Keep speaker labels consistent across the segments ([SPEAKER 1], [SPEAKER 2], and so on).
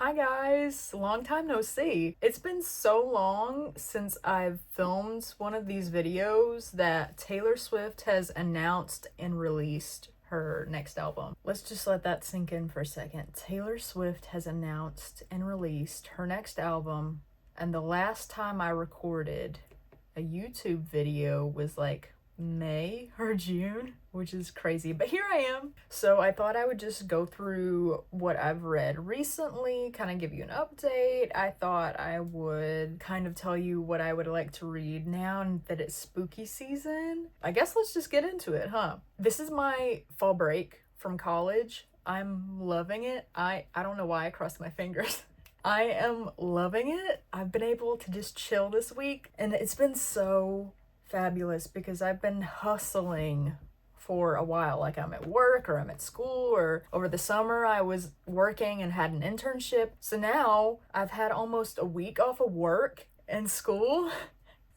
[SPEAKER 1] Hi guys, long time no see. It's been so long since I've filmed one of these videos that Taylor Swift has announced and released her next album. Let's just let that sink in for a second. Taylor Swift has announced and released her next album, and the last time I recorded a YouTube video was like May or June, which is crazy, but here I am. So I thought I would just go through what I've read recently, kind of give you an update. I thought I would kind of tell you what I would like to read now that it's spooky season. I guess let's just get into it, huh? This is my fall break from college. I'm loving it. I don't know why I crossed my fingers. I am loving it. I've been able to just chill this week, and it's been so fabulous because I've been hustling for a while. Like, I'm at work or I'm at school, or over the summer I was working and had an internship. So now I've had almost a week off of work and school,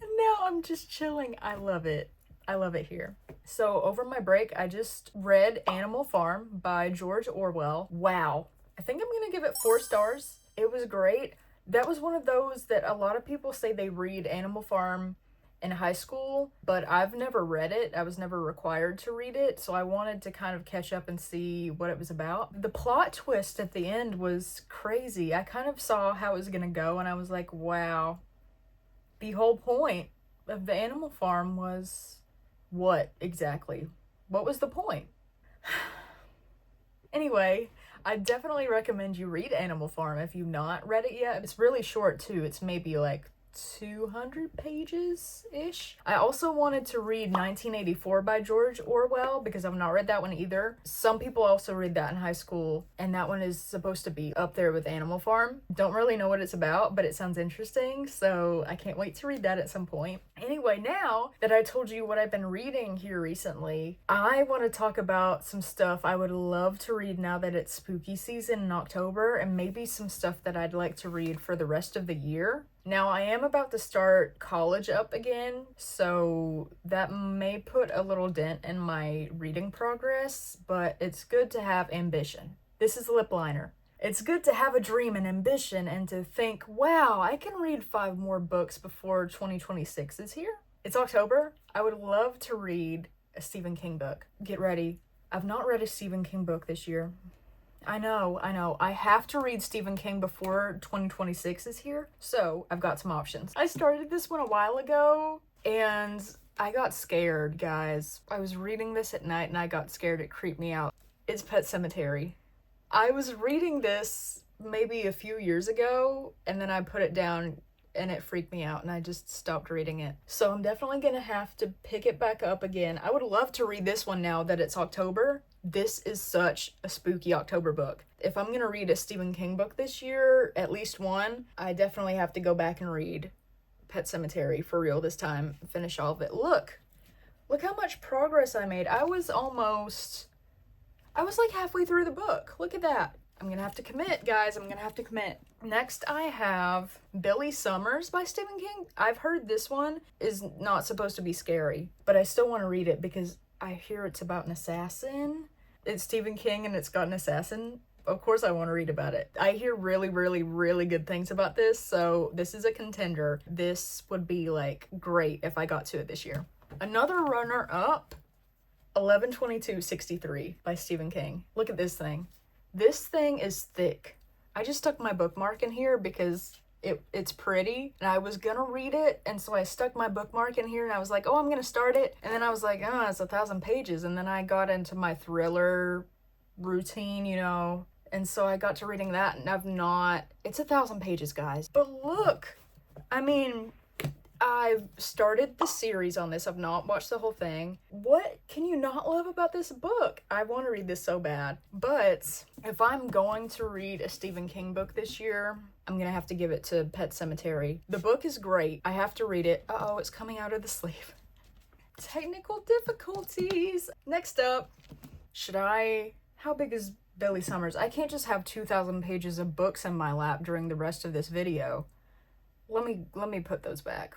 [SPEAKER 1] and now I'm just chilling. I love it. I love it here. So over my break, I just read Animal Farm by George Orwell. Wow. I think I'm gonna give it 4 stars. It was great. That was one of those that a lot of people say they read Animal Farm in high school, but I've never read it. I was never required to read it, so I wanted to kind of catch up and see what it was about. The plot twist at the end was crazy. I kind of saw how it was gonna go, and I was like, wow. The whole point of the Animal Farm was what exactly? What was the point? Anyway, I definitely recommend you read Animal Farm if you've not read it yet. It's really short too. It's maybe like 200 pages-ish. I also wanted to read 1984 by George Orwell because I've not read that one either. Some people also read that in high school, and that one is supposed to be up there with Animal Farm. Don't really know what it's about, but it sounds interesting, so I can't wait to read that at some point. Anyway, now that I told you what I've been reading here recently, I want to talk about some stuff I would love to read now that it's spooky season in October, and maybe some stuff that I'd like to read for the rest of the year. Now, I am about to start college up again, so that may put a little dent in my reading progress, but it's good to have ambition. This is lip liner. It's good to have a dream and ambition and to think, wow, I can read 5 more books before 2026 is here. It's October. I would love to read a Stephen King book. Get ready. I've not read a Stephen King book this year. I know. I have to read Stephen King before 2026 is here, so I've got some options. I started this one a while ago, and I got scared, guys. I was reading this at night, and I got scared. It creeped me out. It's Pet Sematary. I was reading this maybe a few years ago, and then I put it down, and it freaked me out, and I just stopped reading it. So I'm definitely gonna have to pick it back up again. I would love to read this one now that it's October. This is such a spooky October book. If I'm gonna read a Stephen King book this year, at least one, I definitely have to go back and read Pet Sematary for real this time. Finish all of it. Look how much progress I made. I was like halfway through the book. Look at that. I'm gonna have to commit, guys. I'm gonna have to commit. Next, I have Billy Summers by Stephen King. I've heard this one is not supposed to be scary, but I still want to read it because I hear it's about an assassin. It's Stephen King and it's got an assassin. Of course I want to read about it. I hear really, really, really good things about this, so this is a contender. This would be like great if I got to it this year. Another runner-up, 11/22/63 by Stephen King. Look at this thing. This thing is thick. I just stuck my bookmark in here because it's pretty, and I was gonna read it, and so I stuck my bookmark in here, and I was like, oh, I'm gonna start it, and then I was like, oh, it's 1,000 pages, and then I got into my thriller routine, and so I got to reading that, and it's 1,000 pages, guys. But look, I mean, I've started the series on this. I've not watched the whole thing. What can you not love about this book? I want to read this so bad. But if I'm going to read a Stephen King book this year, I'm going to have to give it to Pet Sematary. The book is great. I have to read it. Uh-oh, it's coming out of the sleeve. Technical difficulties. Next up, how big is Billy Summers? I can't just have 2,000 pages of books in my lap during the rest of this video. Let me put those back.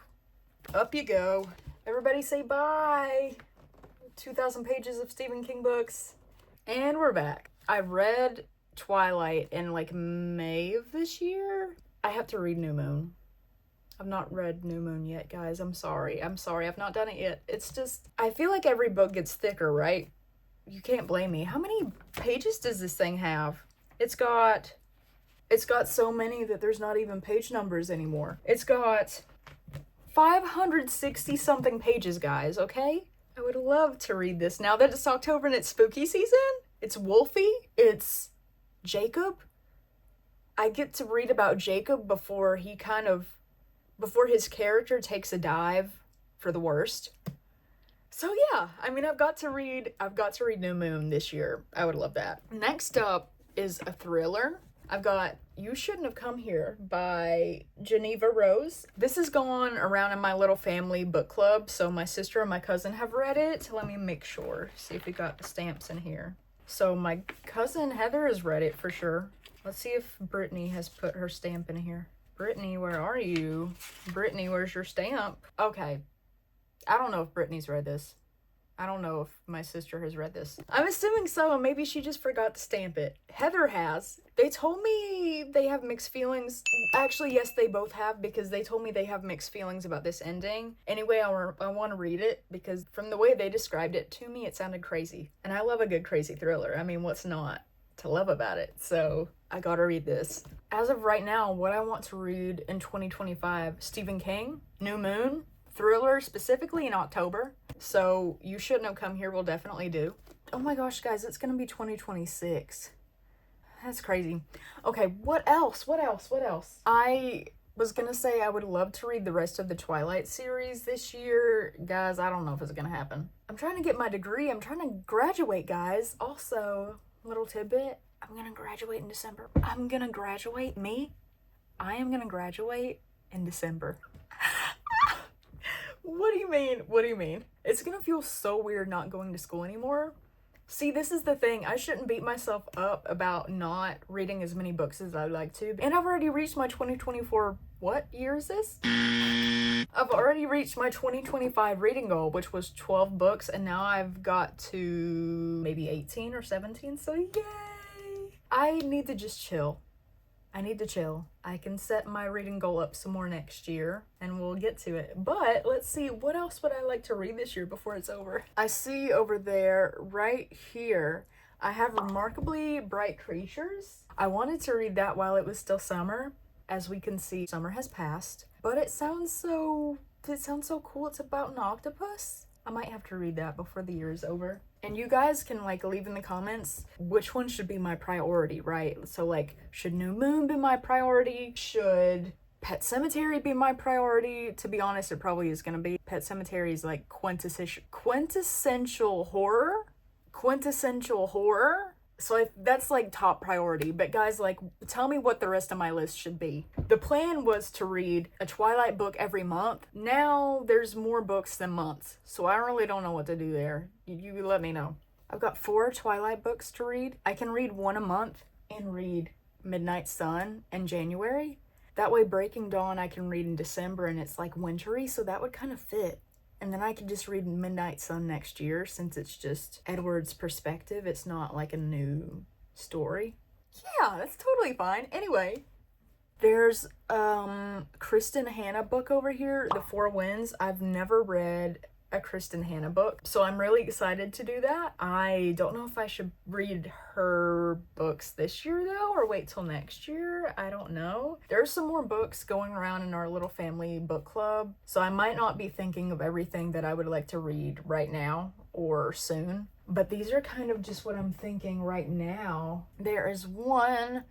[SPEAKER 1] Up you go. Everybody say bye. 2,000 pages of Stephen King books. And we're back. I read Twilight in like May of this year. I have to read New Moon. I've not read New Moon yet, guys. I'm sorry. I've not done it yet. It's just, I feel like every book gets thicker, right? You can't blame me. How many pages does this thing have? It's got so many that there's not even page numbers anymore. It's got 560 something pages, guys, okay? I would love to read this now that it's October and it's spooky season. It's Wolfie. It's Jacob. I get to read about Jacob before his character takes a dive for the worst. So yeah, I mean, I've got to read New Moon this year. I would love that. Next up is a thriller. I've got You Shouldn't Have Come Here by Geneva Rose. This has gone around in my little family book club, so my sister and my cousin have read it. Let me make sure, see if we got the stamps in here. So my cousin Heather has read it for sure. Let's see if Brittany has put her stamp in here. Brittany, where are you? Brittany, where's your stamp? Okay. I don't know if Brittany's read this. I don't know if my sister has read this. I'm assuming so, maybe she just forgot to stamp it. Heather has. They told me they have mixed feelings. Actually, yes, they both have, because they told me they have mixed feelings about this ending. Anyway, I want to read it, because from the way they described it to me, it sounded crazy. And I love a good crazy thriller. I mean, what's not to love about it? So I gotta read this. As of right now, what I want to read in 2025, Stephen King, New Moon, thriller specifically in October. So You Shouldn't Have Come Here will definitely do. Oh my gosh, guys, it's gonna be 2026. That's crazy. Okay, what else? I was gonna say I would love to read the rest of the Twilight series this year. Guys, I don't know if it's gonna happen. I'm trying to get my degree. I'm trying to graduate, guys. Also, little tidbit, I'm gonna graduate in December. I am gonna graduate in December. What do you mean? It's gonna feel so weird not going to school anymore. See, this is the thing. I shouldn't beat myself up about not reading as many books as I'd like to. And I've already reached my 2024, what year is this? I've already reached my 2025 reading goal, which was 12 books, and now I've got to maybe 18 or 17, so yay! I need to just chill. I can set my reading goal up some more next year and we'll get to it. But let's see, what else would I like to read this year before it's over? I see over there, right here, I have Remarkably Bright Creatures. I wanted to read that while it was still summer. As we can see, summer has passed. But it sounds so cool. It's about an octopus. I might have to read that before the year is over. And you guys can like leave in the comments which one should be my priority, right? So like, should New Moon be my priority? Should Pet Sematary be my priority? To be honest, it probably is gonna be. Pet Sematary is like quintessential horror. So that's like top priority. But guys, like, tell me what the rest of my list should be. The plan was to read a Twilight book every month. Now there's more books than months, so I really don't know what to do there. You let me know. I've got 4 Twilight books to read. I can read one a month and read Midnight Sun in January. That way Breaking Dawn I can read in December and it's like wintry, so that would kind of fit. And then I could just read Midnight Sun next year since it's just Edward's perspective. It's not like a new story. Yeah, that's totally fine. Anyway, there's Kristen Hanna book over here, The Four Winds. I've never read a Kristen Hanna book, so I'm really excited to do that. I don't know if I should read her books this year though, or wait till next year. I don't know. There's some more books going around in our little family book club, so I might not be thinking of everything that I would like to read right now or soon, but these are kind of just what I'm thinking right now. There is one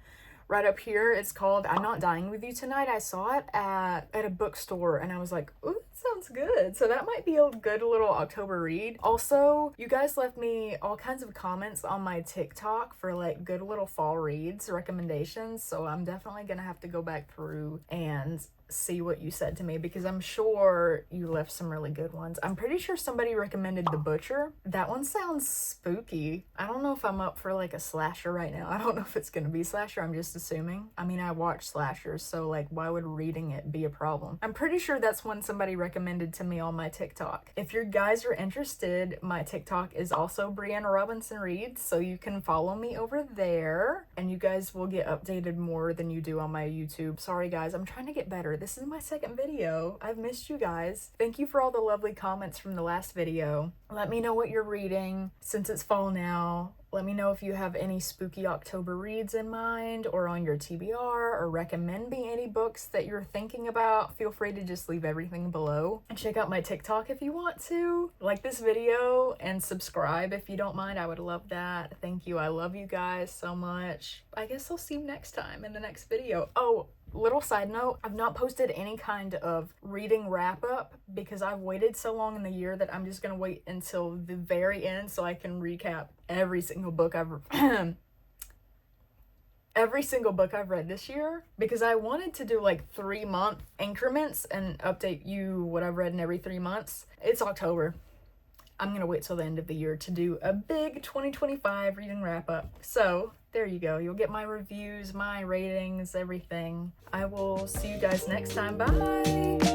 [SPEAKER 1] right up here. It's called I'm Not Dying With You Tonight. I saw it at a bookstore and I was like, ooh, that sounds good. So that might be a good little October read. Also, you guys left me all kinds of comments on my TikTok for like good little fall reads recommendations. So I'm definitely gonna have to go back through and see what you said to me, because I'm sure you left some really good ones. I'm pretty sure somebody recommended The Butcher. That one sounds spooky. I don't know if I'm up for like a slasher right now. I don't know if it's gonna be slasher. I'm just assuming. I mean, I watch slashers, so like why would reading it be a problem? I'm pretty sure that's one somebody recommended to me on my TikTok. If you guys are interested, my TikTok is also Brianna Robinson Reads, so you can follow me over there and you guys will get updated more than you do on my YouTube. Sorry guys, I'm trying to get better. This is my second video. I've missed you guys. Thank you for all the lovely comments from the last video. Let me know what you're reading since it's fall now. Let me know if you have any spooky October reads in mind or on your TBR, or recommend me any books that you're thinking about. Feel free to just leave everything below. And check out my TikTok if you want to. Like this video and subscribe if you don't mind. I would love that. Thank you. I love you guys so much. I guess I'll see you next time in the next video. Oh, little side note, I've not posted any kind of reading wrap up because I've waited so long in the year that I'm just gonna wait until the very end so I can recap every single book I've read this year, because I wanted to do like 3-month increments and update you what I've read in every 3 months. It's October. I'm gonna wait till the end of the year to do a big 2025 reading wrap up. So there you go. You'll get my reviews, my ratings, everything. I will see you guys next time. Bye!